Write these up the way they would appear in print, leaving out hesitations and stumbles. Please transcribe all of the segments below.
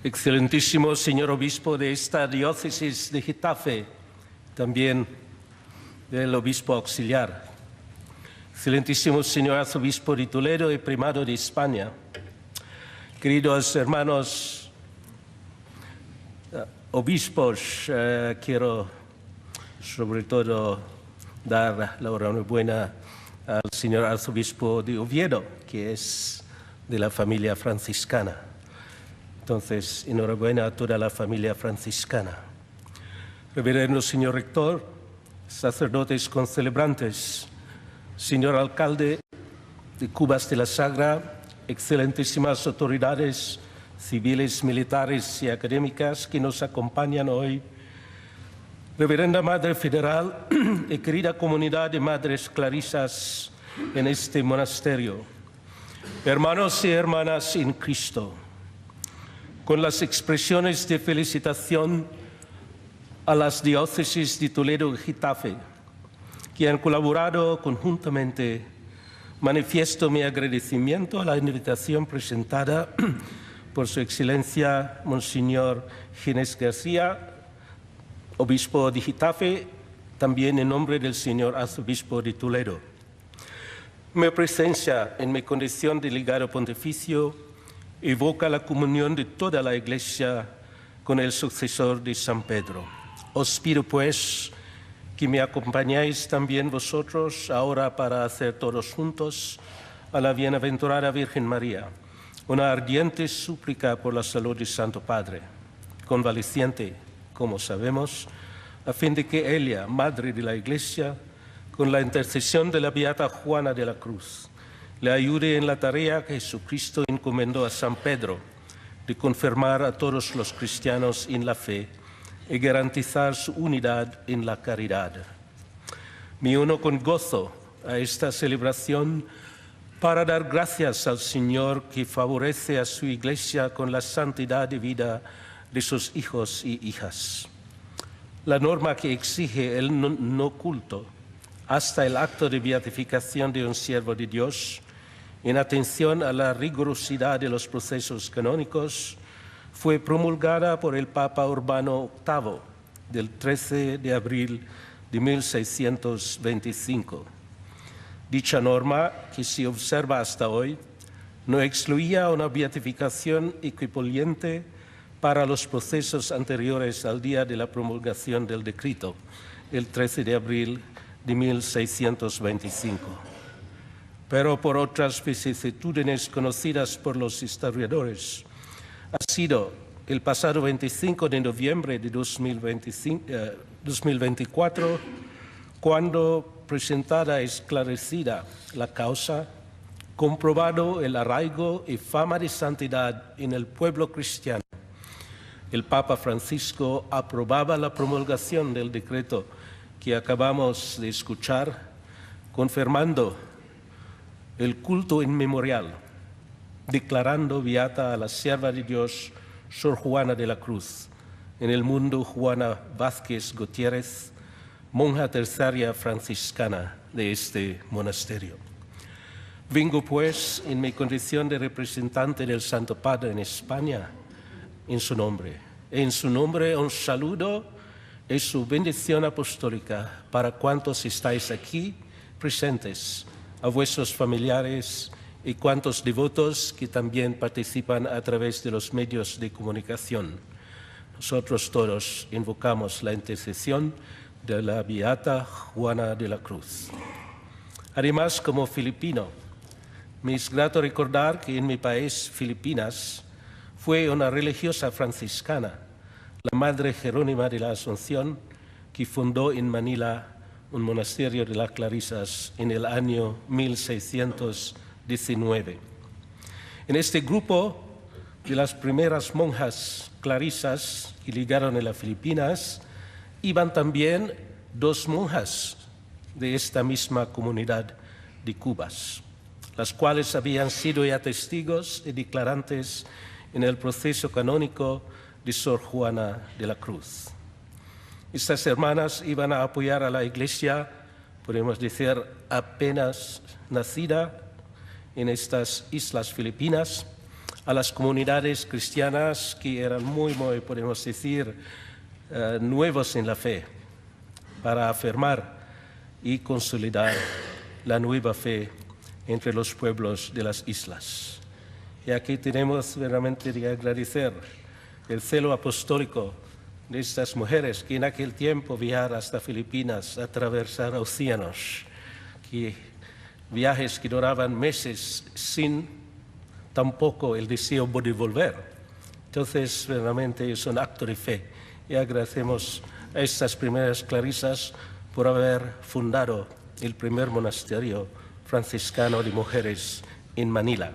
Excelentísimo señor obispo de esta diócesis de Getafe, también del obispo auxiliar. Excelentísimo señor arzobispo de Toledo y primado de España. Queridos hermanos obispos, quiero sobre todo dar la enhorabuena al señor arzobispo de Oviedo, que es de la familia franciscana. Entonces, enhorabuena a toda la familia franciscana. Reverendo señor rector, sacerdotes concelebrantes, señor alcalde de Cubas de la Sagra, excelentísimas autoridades civiles, militares y académicas que nos acompañan hoy, Reverenda Madre Federal y querida comunidad de Madres Clarisas en este monasterio, hermanos y hermanas en Cristo, con las expresiones de felicitación a las diócesis de Toledo y Getafe, que han colaborado conjuntamente, manifiesto mi agradecimiento a la invitación presentada por Su Excelencia Monseñor Ginés García, obispo de Getafe, también en nombre del señor arzobispo de Toledo. Mi presencia en mi condición de legado pontificio evoca la comunión de toda la Iglesia con el sucesor de San Pedro. Os pido, pues, que me acompañéis también vosotros ahora para hacer todos juntos a la bienaventurada Virgen María una ardiente súplica por la salud de Santo Padre, convaleciente, como sabemos, a fin de que ella, Madre de la Iglesia, con la intercesión de la Beata Juana de la Cruz, le ayude en la tarea que Jesucristo encomendó a San Pedro de confirmar a todos los cristianos en la fe y garantizar su unidad en la caridad. Me uno con gozo a esta celebración para dar gracias al Señor que favorece a su Iglesia con la santidad de vida de sus hijos y hijas. La norma que exige el no culto hasta el acto de beatificación de un siervo de Dios, en atención a la rigurosidad de los procesos canónicos, fue promulgada por el Papa Urbano VIII del 13 de abril de 1625. Dicha norma, que se observa hasta hoy, no excluía una beatificación equivalente para los procesos anteriores al día de la promulgación del decreto, el 13 de abril de 1625. Pero por otras vicisitudes conocidas por los historiadores, ha sido el pasado 25 de noviembre de 2024 cuando, presentada y esclarecida la causa, comprobado el arraigo y fama de santidad en el pueblo cristiano, el Papa Francisco aprobaba la promulgación del decreto que acabamos de escuchar, confirmando el culto inmemorial, declarando beata a la sierva de Dios, Sor Juana de la Cruz, en el mundo Juana Vázquez Gutiérrez, monja terciaria franciscana de este monasterio. Vengo, pues, en mi condición de representante del Santo Padre en España, en su nombre. En su nombre un saludo y su bendición apostólica para cuantos estáis aquí presentes, a vuestros familiares y cuantos devotos que también participan a través de los medios de comunicación. Nosotros todos invocamos la intercesión de la Beata Juana de la Cruz. Además, como filipino, me es grato recordar que en mi país, Filipinas, fue una religiosa franciscana, la Madre Jerónima de la Asunción, que fundó en Manila un monasterio de las Clarisas en el año 1619. En este grupo de las primeras monjas clarisas que llegaron a las Filipinas, iban también dos monjas de esta misma comunidad de Cubas, las cuales habían sido ya testigos y declarantes en el proceso canónico de Sor Juana de la Cruz. Estas hermanas iban a apoyar a la Iglesia, podemos decir, apenas nacida en estas islas filipinas, a las comunidades cristianas que eran muy, podemos decir, nuevos en la fe, para afirmar y consolidar la nueva fe entre los pueblos de las islas. Y aquí tenemos realmente que agradecer el celo apostólico de estas mujeres que en aquel tiempo viajaron hasta Filipinas, atravesar océanos, viajes que duraban meses sin tampoco el deseo de volver. Entonces, realmente es un acto de fe. Y agradecemos a estas primeras clarisas por haber fundado el primer monasterio franciscano de mujeres en Manila.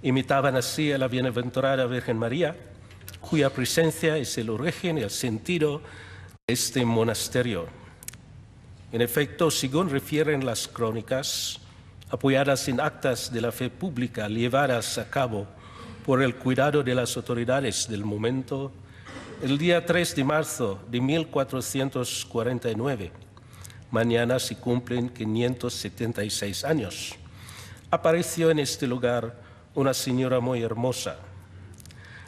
Imitaban así a la bienaventurada Virgen María, cuya presencia es el origen y el sentido de este monasterio. En efecto, según refieren las crónicas, apoyadas en actas de la fe pública llevadas a cabo por el cuidado de las autoridades del momento, el día 3 de marzo de 1449, mañana se cumplen 576 años, apareció en este lugar una señora muy hermosa.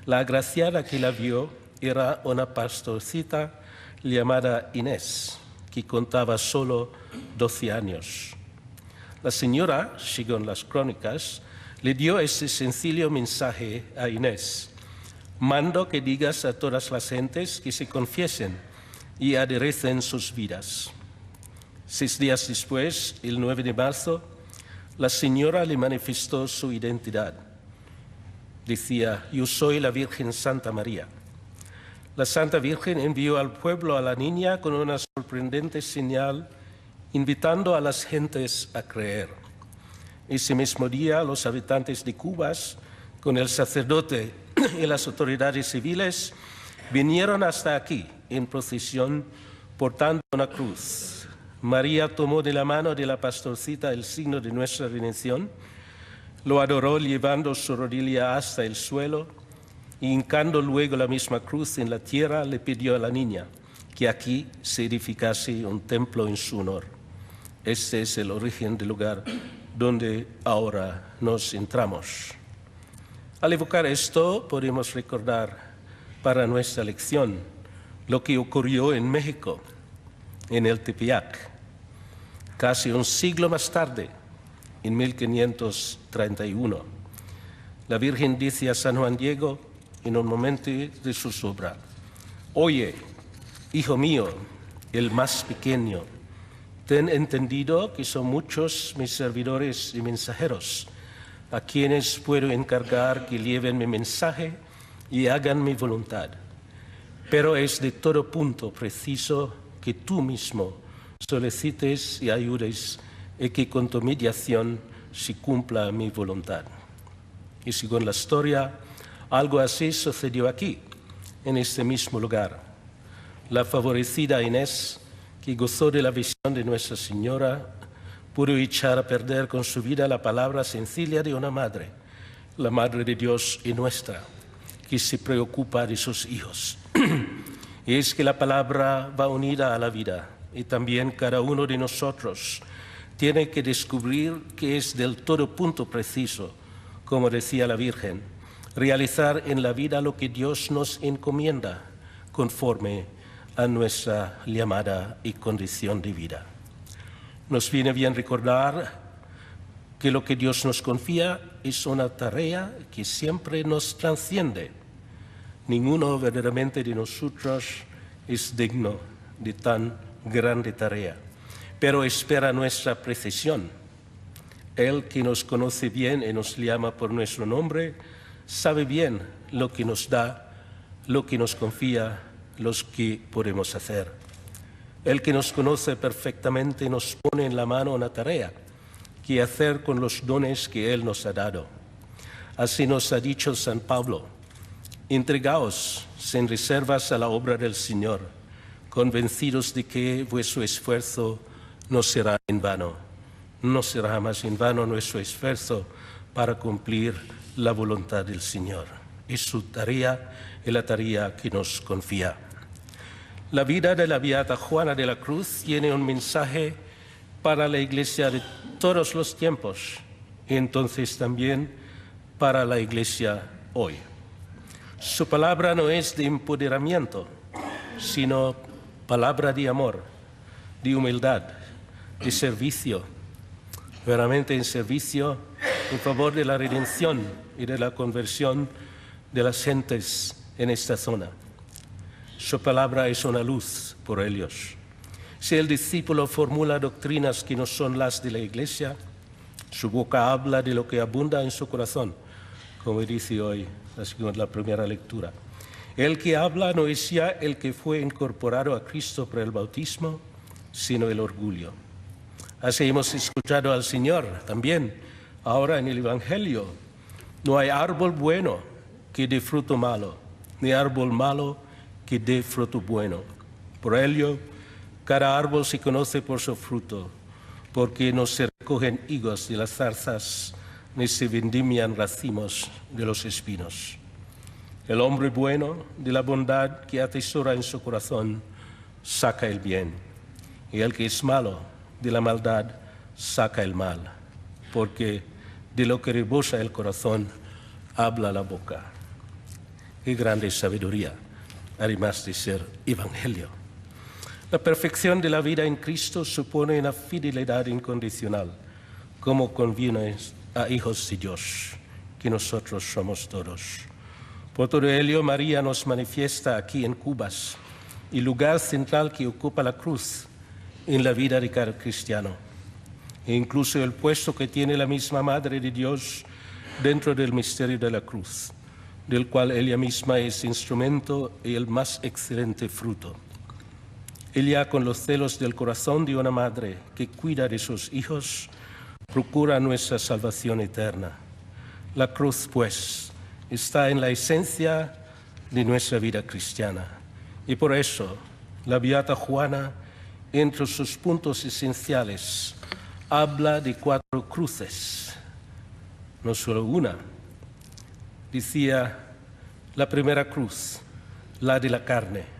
La agraciada que la vio era una pastorcita llamada Inés, que contaba solo 12 años. La señora, según las crónicas, le dio ese sencillo mensaje a Inés: mando que digas a todas las gentes que se confiesen y aderecen sus vidas. 6 días después, el 9 de marzo, la señora le manifestó su identidad. Decía: yo soy la Virgen Santa María. La Santa Virgen envió al pueblo a la niña con una sorprendente señal, invitando a las gentes a creer. Ese mismo día, los habitantes de Cubas, con el sacerdote y las autoridades civiles, vinieron hasta aquí en procesión portando una cruz. María tomó de la mano de la pastorcita el signo de nuestra redención, lo adoró llevando su rodilla hasta el suelo y hincando luego la misma cruz en la tierra, le pidió a la niña que aquí se edificase un templo en su honor. Este es el origen del lugar donde ahora nos entramos. Al evocar esto, podemos recordar para nuestra lección lo que ocurrió en México, en el Tepeyac. Casi un siglo más tarde, en 1531, la Virgen dice a San Juan Diego en un momento de su obra: oye, hijo mío, el más pequeño, ten entendido que son muchos mis servidores y mensajeros, a quienes puedo encargar que lleven mi mensaje y hagan mi voluntad. Pero es de todo punto preciso que tú mismo solicites y ayudes y que con tu mediación se cumpla mi voluntad. Y según la historia, algo así sucedió aquí, en este mismo lugar. La favorecida Inés, que gozó de la visión de Nuestra Señora, pudo echar a perder con su vida la palabra sencilla de una madre, la Madre de Dios y nuestra, que se preocupa de sus hijos. Y es que la palabra va unida a la vida, y también cada uno de nosotros tiene que descubrir que es del todo punto preciso, como decía la Virgen, realizar en la vida lo que Dios nos encomienda, conforme a nuestra llamada y condición de vida. Nos viene bien recordar que lo que Dios nos confía es una tarea que siempre nos trasciende. Ninguno verdaderamente de nosotros es digno de tan grande tarea, pero espera nuestra precisión. Él, que nos conoce bien y nos llama por nuestro nombre, sabe bien lo que nos da, lo que nos confía, lo que podemos hacer. El que nos conoce perfectamente nos pone en la mano una tarea que hacer con los dones que Él nos ha dado. Así nos ha dicho San Pablo: entregaos sin reservas a la obra del Señor, convencidos de que vuestro esfuerzo no será en vano. No será jamás en vano nuestro esfuerzo para cumplir la voluntad del Señor. Es su tarea y la tarea que nos confía. La vida de la Beata Juana de la Cruz tiene un mensaje para la Iglesia de todos los tiempos y entonces también para la Iglesia hoy. Su palabra no es de empoderamiento, sino palabra de amor, de humildad, de servicio, verdaderamente en servicio en favor de la redención y de la conversión de las gentes en esta zona. Su palabra es una luz por ellos. Si el discípulo formula doctrinas que no son las de la Iglesia, su boca habla de lo que abunda en su corazón, como dice hoy la primera lectura. El que habla no es ya el que fue incorporado a Cristo por el bautismo, sino el orgullo. Así hemos escuchado al Señor también ahora en el Evangelio. No hay árbol bueno que dé fruto malo, ni árbol malo que dé fruto bueno. Por ello, cada árbol se conoce por su fruto, porque no se recogen higos de las zarzas, ni se vendimian racimos de los espinos. El hombre bueno, de la bondad que atesora en su corazón, saca el bien, y el que es malo, de la maldad, saca el mal, porque de lo que rebosa el corazón, habla la boca. Qué grande sabiduría, además de ser evangelio. La perfección de la vida en Cristo supone una fidelidad incondicional, como conviene a hijos de Dios, que nosotros somos todos. Por todo ello, María nos manifiesta aquí en Cubas el lugar central que ocupa la cruz en la vida de cada cristiano, e incluso el puesto que tiene la misma Madre de Dios dentro del misterio de la cruz, del cual ella misma es instrumento y el más excelente fruto. Ella, con los celos del corazón de una madre que cuida de sus hijos, procura nuestra salvación eterna. La cruz, pues, está en la esencia de nuestra vida cristiana. Y por eso, la Beata Juana, entre sus puntos esenciales, habla de 4 cruces, no solo una. Decía, la primera cruz, la de la carne.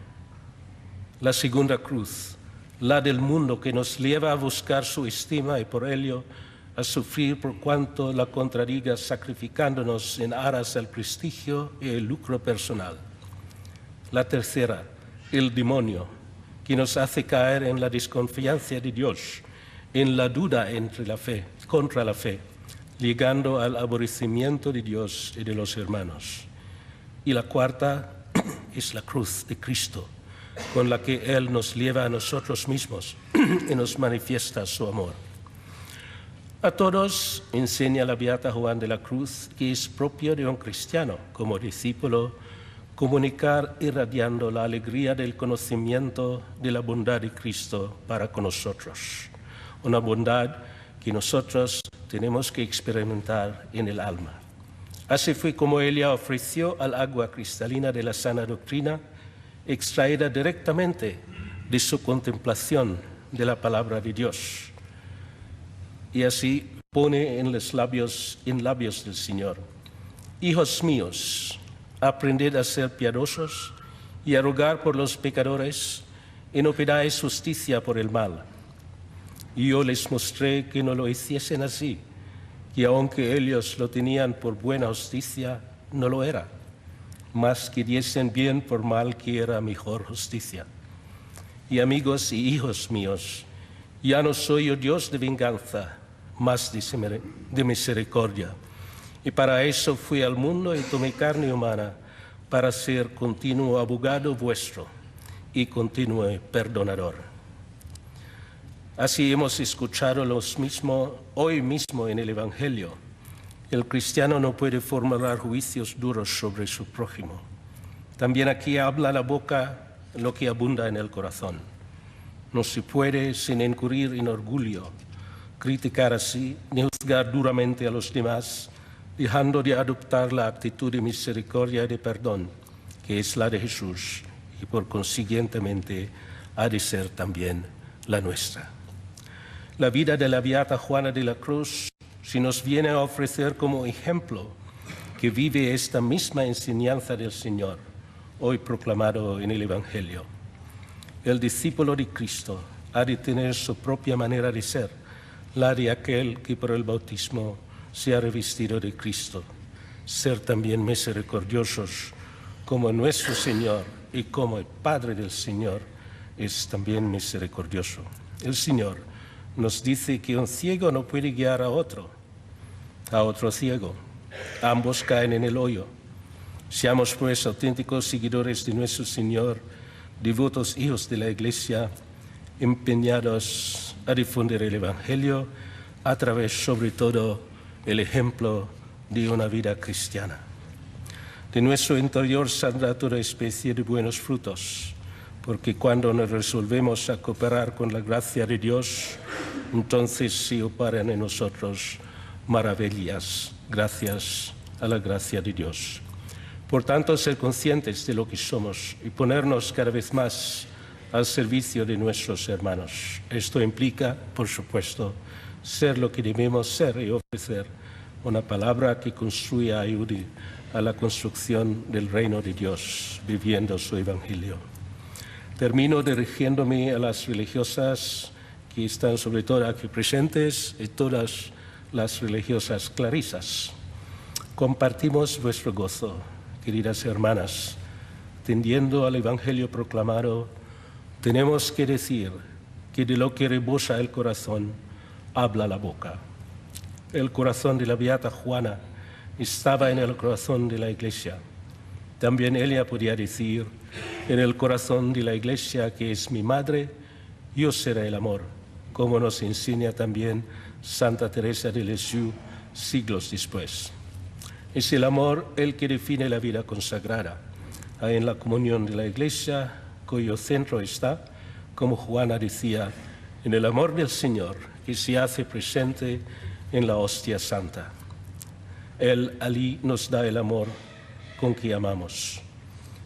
La segunda cruz, la del mundo que nos lleva a buscar su estima y por ello a sufrir por cuanto la contradiga, sacrificándonos en aras al prestigio y el lucro personal. La tercera, el demonio, que nos hace caer en la desconfianza de Dios, en la duda contra la fe, llegando al aborrecimiento de Dios y de los hermanos. Y la cuarta es la cruz de Cristo, con la que Él nos lleva a nosotros mismos y nos manifiesta su amor. A todos enseña la Beata Juana de la Cruz que es propio de un cristiano, como discípulo, comunicar irradiando la alegría del conocimiento de la bondad de Cristo para con nosotros. Una bondad que nosotros tenemos que experimentar en el alma. Así fue como ella ofreció al agua cristalina de la sana doctrina, extraída directamente de su contemplación de la palabra de Dios. Y así pone en labios del Señor: hijos míos, aprended a ser piadosos y a rogar por los pecadores, y no pidáis justicia por el mal. Y yo les mostré que no lo hiciesen así, que aunque ellos lo tenían por buena justicia, no lo era, mas que diesen bien por mal, que era mejor justicia. Y amigos y hijos míos, ya no soy yo Dios de venganza, mas de misericordia. Y para eso fui al mundo y tomé carne humana, para ser continuo abogado vuestro y continuo perdonador. Así hemos escuchado hoy mismo en el Evangelio. El cristiano no puede formular juicios duros sobre su prójimo. También aquí habla la boca lo que abunda en el corazón. No se puede, sin incurrir en orgullo, criticar así ni juzgar duramente a los demás, dejando de adoptar la actitud de misericordia y de perdón, que es la de Jesús, y por consiguientemente ha de ser también la nuestra. La vida de la Beata Juana de la Cruz se nos viene a ofrecer como ejemplo que vive esta misma enseñanza del Señor, hoy proclamado en el Evangelio. El discípulo de Cristo ha de tener su propia manera de ser, la de aquel que por el bautismo se ha revestido de Cristo. ser también misericordiosos como nuestro Señor y como el Padre del Señor es también misericordioso. El Señor nos dice que un ciego no puede guiar a otro ciego. Ambos caen en el hoyo. Seamos pues auténticos seguidores de nuestro Señor, devotos hijos de la Iglesia, empeñados a difundir el Evangelio a través, sobre todo, el ejemplo de una vida cristiana. De nuestro interior saldrá toda especie de buenos frutos, porque cuando nos resolvemos a cooperar con la gracia de Dios, entonces se operan en nosotros maravillas, gracias a la gracia de Dios. Por tanto, ser conscientes de lo que somos y ponernos cada vez más al servicio de nuestros hermanos. Esto implica, por supuesto, ser lo que debemos ser y ofrecer una palabra que construya y ayude a la construcción del reino de Dios, viviendo su Evangelio. Termino dirigiéndome a las religiosas que están sobre todo aquí presentes y todas las religiosas clarisas. Compartimos vuestro gozo, queridas hermanas. Atendiendo al Evangelio proclamado, tenemos que decir que de lo que rebosa el corazón, habla la boca. El corazón de la beata Juana estaba en el corazón de la Iglesia. También ella podía decir, en el corazón de la Iglesia, que es mi madre, yo seré el amor, como nos enseña también Santa Teresa de Lisieux siglos después. Es el amor el que define la vida consagrada. En la comunión de la Iglesia, cuyo centro está, como Juana decía, en el amor del Señor, que se hace presente en la hostia santa. Él allí nos da el amor con que amamos.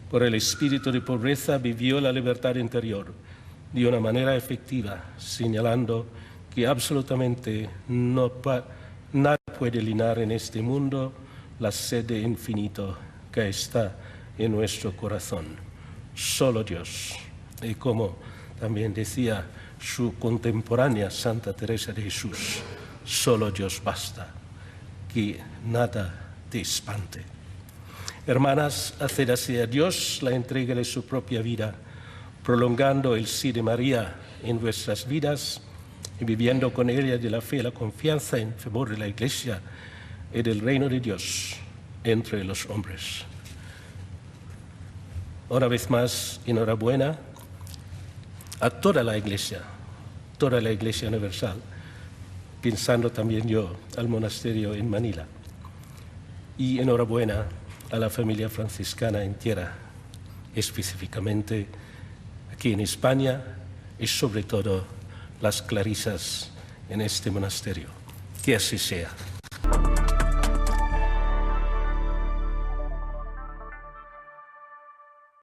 Por el espíritu de pobreza vivió la libertad interior de una manera efectiva, señalando que absolutamente nada puede llenar en este mundo la sed de infinito que está en nuestro corazón. Solo Dios. Y como también decía su contemporánea Santa Teresa de Jesús, solo Dios basta, que nada te espante. Hermanas, haced así a Dios la entrega de su propia vida, prolongando el sí de María en vuestras vidas y viviendo con ella de la fe y la confianza en favor de la Iglesia y del reino de Dios entre los hombres. Una vez más, enhorabuena a toda la Iglesia universal, pensando también yo al monasterio en Manila. Y enhorabuena a la familia franciscana entera, específicamente aquí en España y sobre todo las clarisas en este monasterio. Que así sea.